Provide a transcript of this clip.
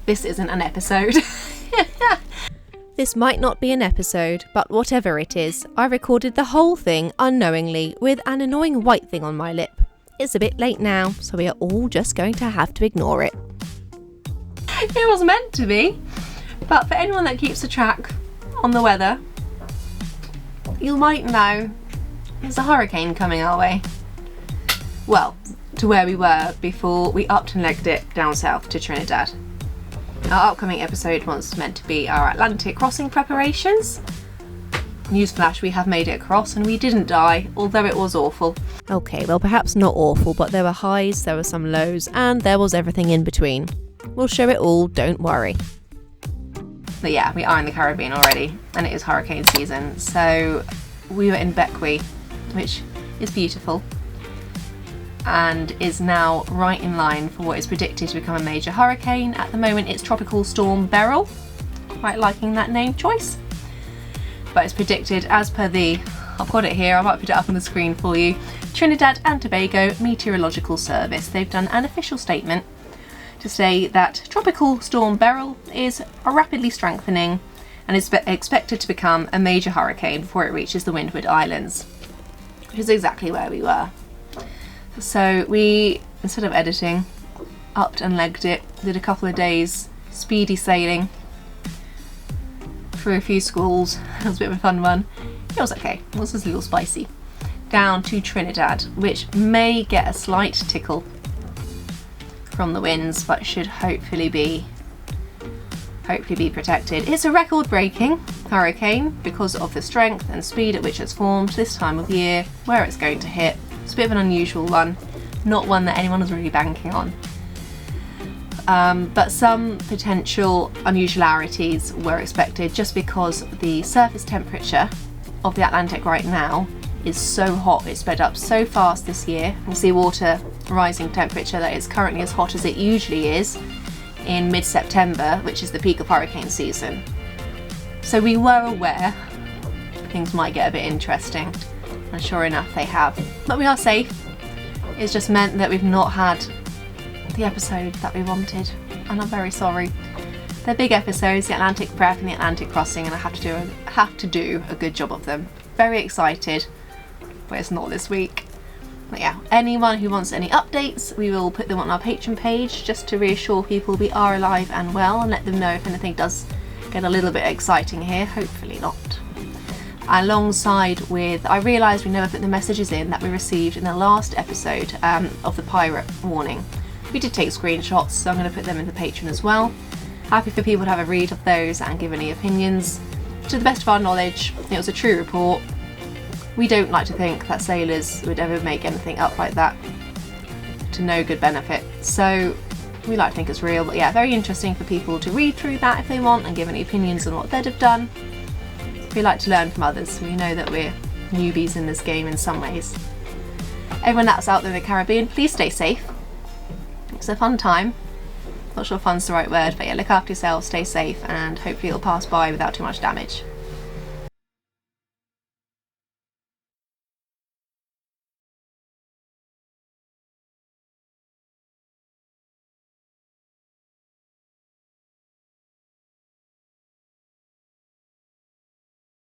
this isn't an episode. This might not be an episode, but whatever it is, I recorded the whole thing unknowingly with an annoying white thing on my lip. It's a bit late now, so we are all just going to have to ignore it. It was meant to be, but for anyone that keeps a track on the weather, you might know there's a hurricane coming our way. Well, to where we were before we upped and legged it down south to Trinidad. Our upcoming episode was meant to be our Atlantic crossing preparations. Newsflash, we have made it across and we didn't die, although it was awful. Okay, well perhaps not awful, but there were highs, there were some lows, and there was everything in between. We'll show it all, don't worry. But yeah, we are in the Caribbean already, and it is hurricane season, so we were in Bequia, which is beautiful, and is now right in line for what is predicted to become a major hurricane. At the moment it's Tropical Storm Beryl, quite liking that name choice, but it's predicted as per the, I've got it here, I might put it up on the screen for you, Trinidad and Tobago Meteorological Service. They've done an official statement to say that Tropical Storm Beryl is rapidly strengthening and is expected to become a major hurricane before it reaches the Windward Islands, which is exactly where we were. So we, instead of editing, upped and legged it, did a couple of days speedy sailing through a few schools. It was a bit of a fun one. It was okay, it was just a little spicy. Down to Trinidad, which may get a slight tickle from the winds, but should hopefully be protected. It's a record-breaking hurricane because of the strength and speed at which it's formed this time of year, where it's going to hit. It's a bit of an unusual one, not one that anyone was really banking on. But some potential unusualities were expected just because the surface temperature of the Atlantic right now is so hot. It's sped up so fast this year. We'll see water rising temperature that is currently as hot as it usually is in mid-September, which is the peak of hurricane season. So we were aware things might get a bit interesting, and sure enough they have. But we are safe. It's just meant that we've not had the episode that we wanted, and I'm very sorry. They're big episodes, the Atlantic prep and the Atlantic crossing, and I have to do a good job of them. Very excited, but it's not this week. But yeah, anyone who wants any updates, we will put them on our Patreon page just to reassure people we are alive and well, and let them know if anything does get a little bit exciting here. Hopefully not. Alongside with, I realised we never put the messages in that we received in the last episode of the pirate warning. We did take screenshots, so I'm going to put them in the Patreon as well. Happy for people to have a read of those and give any opinions. To the best of our knowledge, it was a true report. We don't like to think that sailors would ever make anything up like that to no good benefit. So we like to think it's real, but yeah, very interesting for people to read through that if they want and give any opinions on what they'd have done. We like to learn from others. We know that we're newbies in this game in some ways. Everyone that's out there in the Caribbean, please stay safe. It's a fun time. Not sure fun's the right word, but yeah, look after yourselves, stay safe, and hopefully it'll pass by without too much damage.